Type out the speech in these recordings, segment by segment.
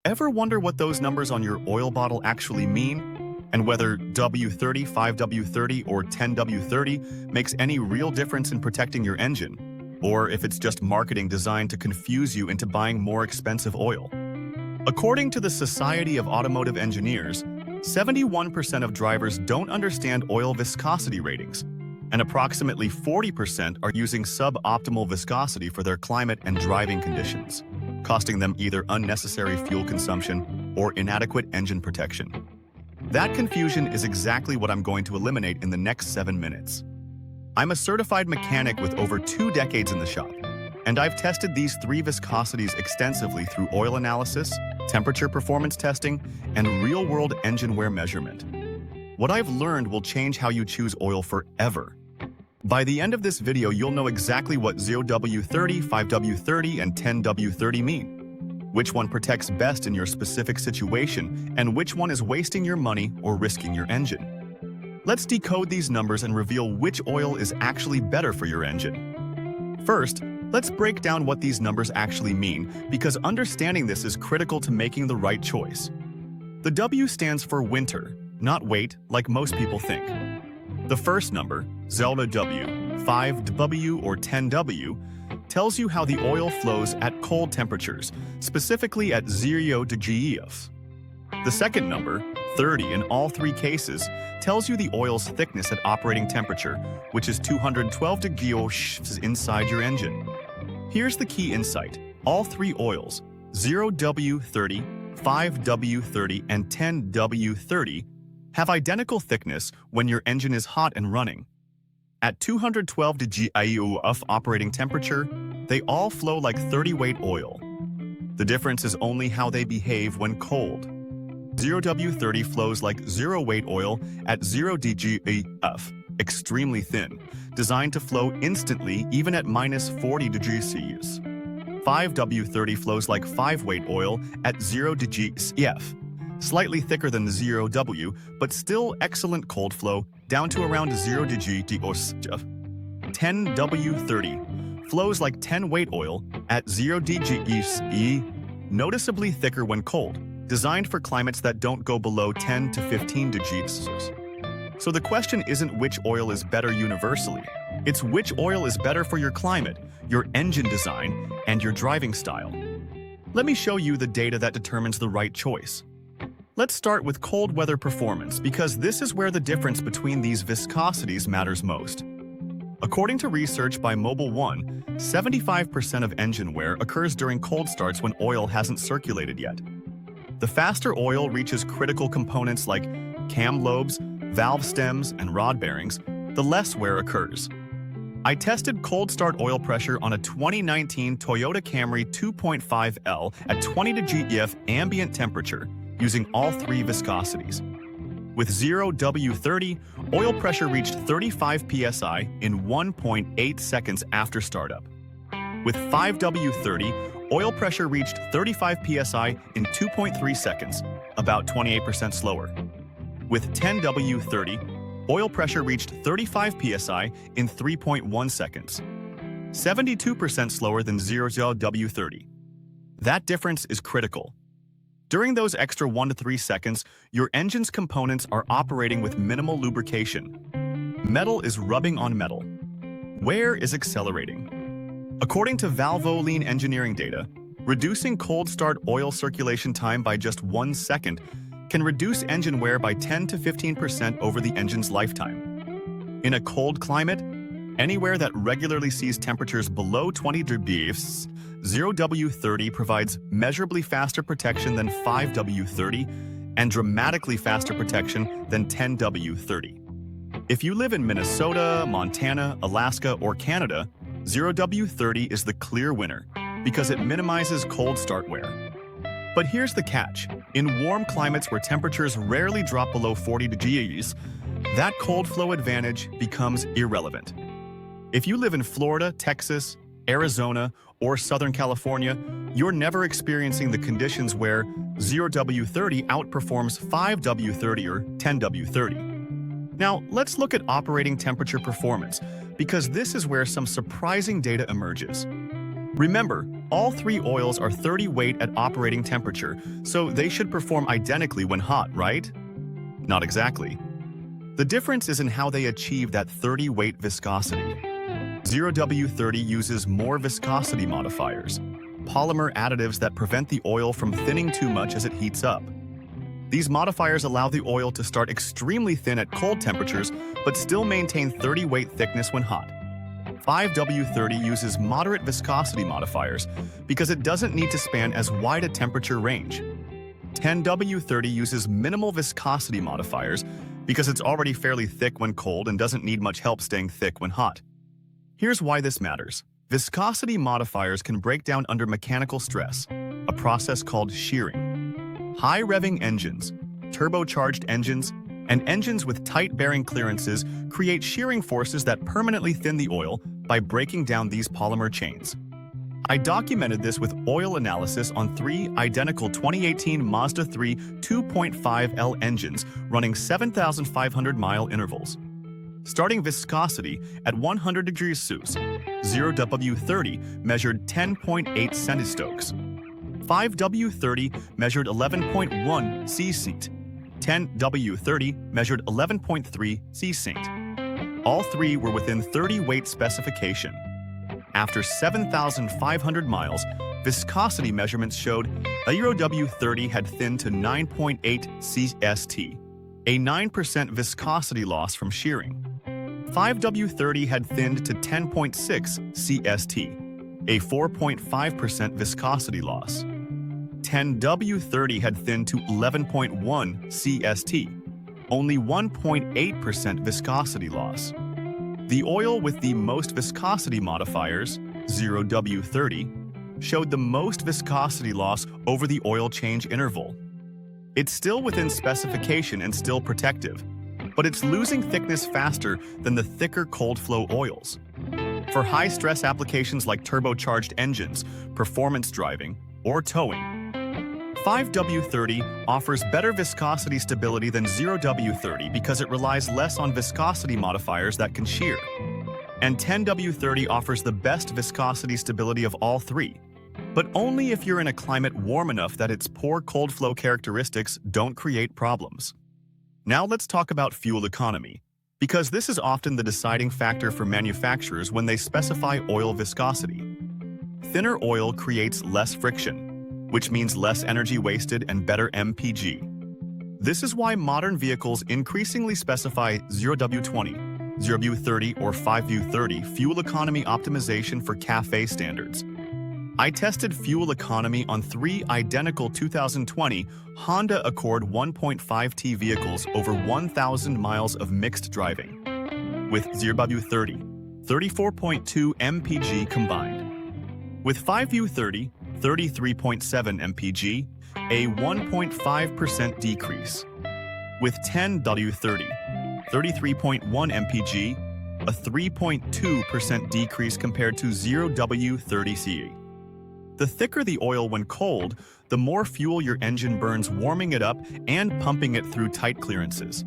Ever wonder what those numbers on your oil bottle actually mean? And whether W30, 5W30, or 10W30 makes any real difference in protecting your engine? Or if it's just marketing designed to confuse you into buying more expensive oil? According to the Society of Automotive Engineers, 71% of drivers don't understand oil viscosity ratings, and approximately 40% are using suboptimal viscosity for their climate and driving conditions, costing them either unnecessary fuel consumption or inadequate engine protection. That confusion is exactly what I'm going to eliminate in the next 7 minutes. I'm a certified mechanic with over 2 decades in the shop, and I've tested these 3 viscosities extensively through oil analysis, temperature performance testing, and real-world engine wear measurement. What I've learned will change how you choose oil forever. By the end of this video, you'll know exactly what 0W-30, 5W-30, and 10W-30 mean, which one protects best in your specific situation, and which one is wasting your money or risking your engine. Let's decode these numbers and reveal which oil is actually better for your engine. First, let's break down what these numbers actually mean, because understanding this is critical to making the right choice. The W stands for winter, not weight, like most people think. The first number, 0W, 5W, or 10W, tells you how the oil flows at cold temperatures, specifically at 0 degrees. The second number, 30 in all 3 cases, tells you the oil's thickness at operating temperature, which is 212 degrees inside your engine. Here's the key insight. All 3 oils, 0W-30, 5W-30, and 10W-30, have identical thickness when your engine is hot and running. At 212 degrees of operating temperature, they all flow like 30-weight oil. The difference is only how they behave when cold. 0W-30 flows like 0-weight oil at 0 degrees, extremely thin, designed to flow instantly even at -40 degrees Celsius. 5W-30 flows like 5-weight oil at 0 degrees, slightly thicker than the 0W, but still excellent cold flow down to around 0 degrees. 10W-30 flows like 10-weight oil at 0 degrees, noticeably thicker when cold, designed for climates that don't go below 10 to 15 degrees. So the question isn't which oil is better universally, it's which oil is better for your climate, your engine design, and your driving style. Let me show you the data that determines the right choice. Let's start with cold weather performance, because this is where the difference between these viscosities matters most. According to research by Mobile One, 75% of engine wear occurs during cold starts when oil hasn't circulated yet. The faster oil reaches critical components like cam lobes, valve stems, and rod bearings, the less wear occurs. I tested cold start oil pressure on a 2019 Toyota Camry 2.5L at 20 degrees ambient temperature, using all 3 viscosities. With 0W-30, oil pressure reached 35 psi in 1.8 seconds after startup. With 5W-30, oil pressure reached 35 psi in 2.3 seconds, about 28% slower. With 10W-30, oil pressure reached 35 psi in 3.1 seconds, 72% slower than 0W-30. That difference is critical. During those extra 1 to 3 seconds, your engine's components are operating with minimal lubrication. Metal is rubbing on metal. Wear is accelerating. According to Valvoline engineering data, reducing cold start oil circulation time by just 1 second can reduce engine wear by 10 to 15% over the engine's lifetime. In a cold climate, anywhere that regularly sees temperatures below 20 degrees, 0W-30 provides measurably faster protection than 5W-30 and dramatically faster protection than 10W-30. If you live in Minnesota, Montana, Alaska, or Canada, 0W-30 is the clear winner because it minimizes cold start wear. But here's the catch. In warm climates where temperatures rarely drop below 40 degrees, that cold flow advantage becomes irrelevant. If you live in Florida, Texas, Arizona, or Southern California, you're never experiencing the conditions where 0W-30 outperforms 5W-30 or 10W-30. Now, let's look at operating temperature performance, because this is where some surprising data emerges. Remember, All three oils are 30 weight at operating temperature, so they should perform identically when hot, right? Not exactly. The difference is in how they achieve that 30 weight viscosity. 0W-30 uses more viscosity modifiers, polymer additives that prevent the oil from thinning too much as it heats up. These modifiers allow the oil to start extremely thin at cold temperatures, but still maintain 30 weight thickness when hot. 5W-30 uses moderate viscosity modifiers because it doesn't need to span as wide a temperature range. 10W-30 uses minimal viscosity modifiers because it's already fairly thick when cold and doesn't need much help staying thick when hot. Here's why this matters. Viscosity modifiers can break down under mechanical stress, a process called shearing. High-revving engines, turbocharged engines, and engines with tight bearing clearances create shearing forces that permanently thin the oil by breaking down these polymer chains. I documented this with oil analysis on 3 identical 2018 Mazda 3 2.5L engines running 7,500-mile intervals. Starting viscosity at 100 degrees Celsius, 0W-30 measured 10.8 centistokes. 5W-30 measured 11.1 cc. 10W-30 measured 11.3 cc. All three were within 30 weight specification. After 7,500 miles, viscosity measurements showed 0W-30 had thinned to 9.8 cst, a 9% viscosity loss from shearing. 5W-30 had thinned to 10.6 cst, a 4.5% viscosity loss. 10W-30 had thinned to 11.1 cst, only 1.8% viscosity loss. The oil with the most viscosity modifiers, 0W-30, showed the most viscosity loss over the oil change interval. It's still within specification and still protective, but it's losing thickness faster than the thicker cold flow oils. For high-stress applications like turbocharged engines, performance driving, or towing, 5W-30 offers better viscosity stability than 0W-30 because it relies less on viscosity modifiers that can shear. And 10W-30 offers the best viscosity stability of all three, but only if you're in a climate warm enough that its poor cold flow characteristics don't create problems. Now let's talk about fuel economy, because this is often the deciding factor for manufacturers when they specify oil viscosity. Thinner oil creates less friction, which means less energy wasted and better MPG. This is why modern vehicles increasingly specify 0W-20, 0W-30, or 5W-30 fuel economy optimization for CAFE standards. I tested fuel economy on 3 identical 2020 Honda Accord 1.5T vehicles over 1,000 miles of mixed driving. With 0W-30, 34.2 mpg combined. With 5W-30, 33.7 mpg, a 1.5% decrease. With 10W-30, 33.1 mpg, a 3.2% decrease compared to 0W-30CE. The thicker the oil when cold, the more fuel your engine burns warming it up and pumping it through tight clearances.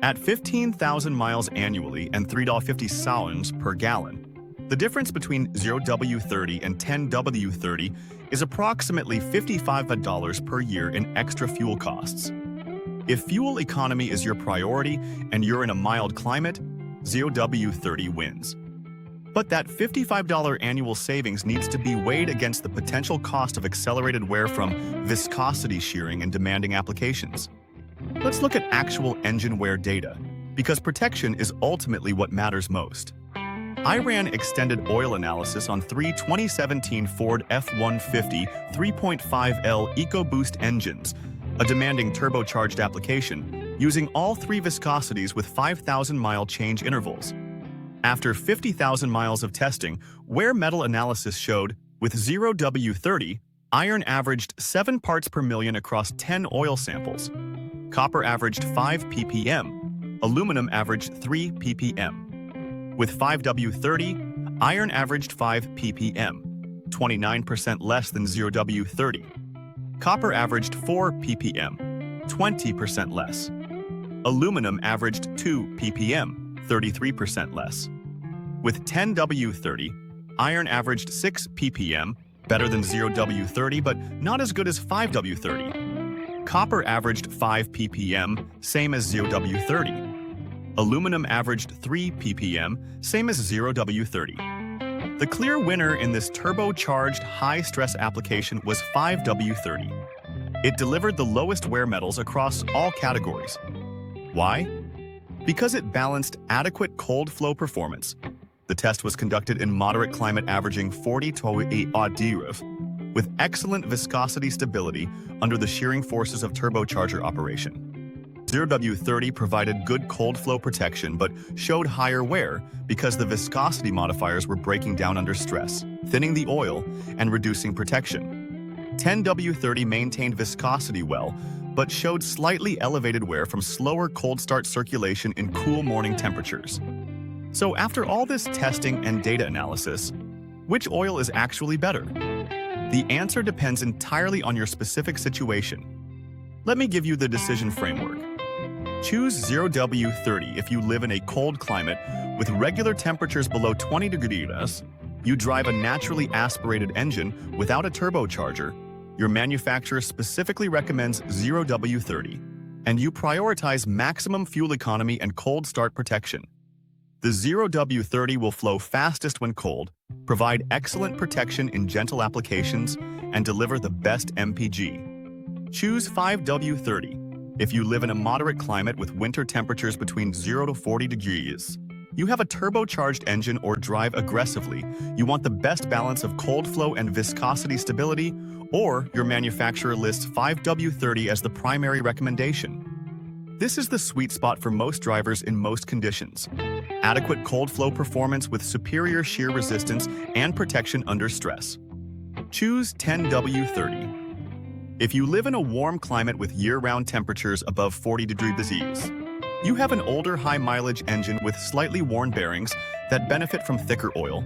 At 15,000 miles annually and $3.50 per gallon, the difference between 0W-30 and 10W-30 is approximately $55 per year in extra fuel costs. If fuel economy is your priority and you're in a mild climate, 0W-30 wins. But that $55 annual savings needs to be weighed against the potential cost of accelerated wear from viscosity shearing and demanding applications. Let's look at actual engine wear data, because protection is ultimately what matters most. I ran extended oil analysis on 3 2017 Ford F-150 3.5L EcoBoost engines, a demanding turbocharged application, using all 3 viscosities with 5,000-mile change intervals. After 50,000 miles of testing, wear metal analysis showed, with 0W-30, iron averaged 7 parts per million across 10 oil samples. Copper averaged 5 ppm. Aluminum averaged 3 ppm. With 5W-30, iron averaged 5 ppm, 29% less than 0W-30. Copper averaged 4 ppm, 20% less. Aluminum averaged 2 ppm, 33% less. With 10W-30, iron averaged 6 ppm, Better than 0W-30, but not as good as 5W-30. Copper averaged 5 ppm, same as 0W-30. Aluminum averaged 3 ppm, same as 0W-30. The clear winner in this turbocharged high-stress application was 5W-30. It delivered the lowest wear metals across all categories. Why? Because it balanced adequate cold flow performance. The test was conducted in moderate climate averaging 40 to 8 degrees, with excellent viscosity stability under the shearing forces of turbocharger operation. 0W-30 provided good cold flow protection but showed higher wear because the viscosity modifiers were breaking down under stress, thinning the oil, and reducing protection. 10W-30 maintained viscosity well, but showed slightly elevated wear from slower cold start circulation in cool morning temperatures. So after all this testing and data analysis, which oil is actually better? The answer depends entirely on your specific situation. Let me give you the decision framework. Choose 0W-30 if you live in a cold climate with regular temperatures below 20 degrees, you drive a naturally aspirated engine without a turbocharger, your manufacturer specifically recommends 0W-30, and you prioritize maximum fuel economy and cold start protection. The 0W-30 will flow fastest when cold, provide excellent protection in gentle applications, and deliver the best MPG. Choose 5W-30 if you live in a moderate climate with winter temperatures between 0 to 40 degrees. You have a turbocharged engine or drive aggressively, you want the best balance of cold flow and viscosity stability, or your manufacturer lists 5W-30 as the primary recommendation. This is the sweet spot for most drivers in most conditions. Adequate cold flow performance with superior shear resistance and protection under stress. Choose 10W-30. If you live in a warm climate with year-round temperatures above 40 degrees, you have an older high-mileage engine with slightly worn bearings that benefit from thicker oil.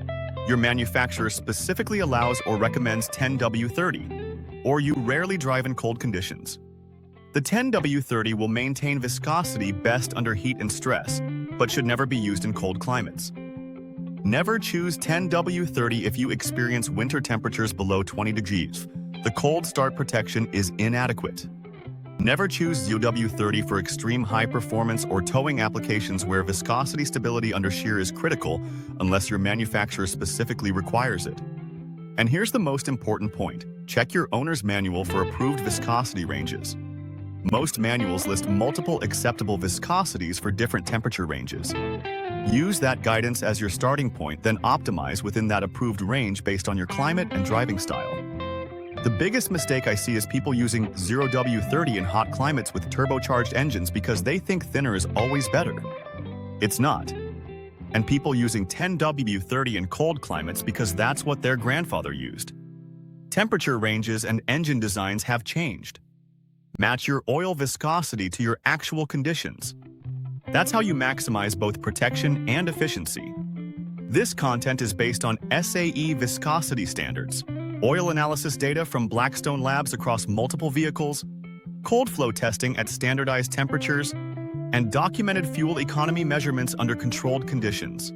Your manufacturer specifically allows or recommends 10W-30, or you rarely drive in cold conditions. The 10W-30 will maintain viscosity best under heat and stress, but should never be used in cold climates. Never choose 10W-30 if you experience winter temperatures below 20 degrees. The cold start protection is inadequate. Never choose 0W-30 for extreme high performance or towing applications where viscosity stability under shear is critical unless your manufacturer specifically requires it. And here's the most important point. Check your owner's manual for approved viscosity ranges. Most manuals list multiple acceptable viscosities for different temperature ranges. Use that guidance as your starting point, then optimize within that approved range based on your climate and driving style. The biggest mistake I see is people using 0W-30 in hot climates with turbocharged engines because they think thinner is always better. It's not. And people using 10W-30 in cold climates because that's what their grandfather used. Temperature ranges and engine designs have changed. Match your oil viscosity to your actual conditions. That's how you maximize both protection and efficiency. This content is based on SAE viscosity standards, oil analysis data from Blackstone Labs across multiple vehicles, cold flow testing at standardized temperatures, and documented fuel economy measurements under controlled conditions.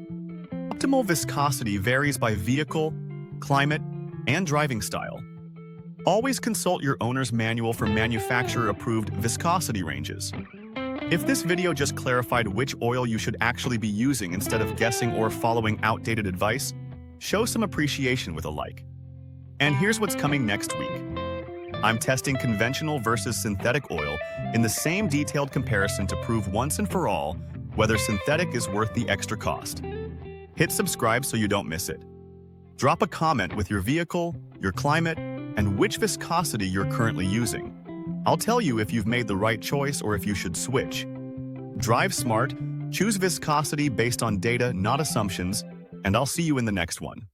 Optimal viscosity varies by vehicle, climate, and driving style. Always consult your owner's manual for manufacturer-approved viscosity ranges. If this video just clarified which oil you should actually be using instead of guessing or following outdated advice, show some appreciation with a like. And here's what's coming next week. I'm testing conventional versus synthetic oil in the same detailed comparison to prove once and for all whether synthetic is worth the extra cost. Hit subscribe so you don't miss it. Drop a comment with your vehicle, your climate, and which viscosity you're currently using. I'll tell you if you've made the right choice or if you should switch. Drive smart, choose viscosity based on data, not assumptions, and I'll see you in the next one.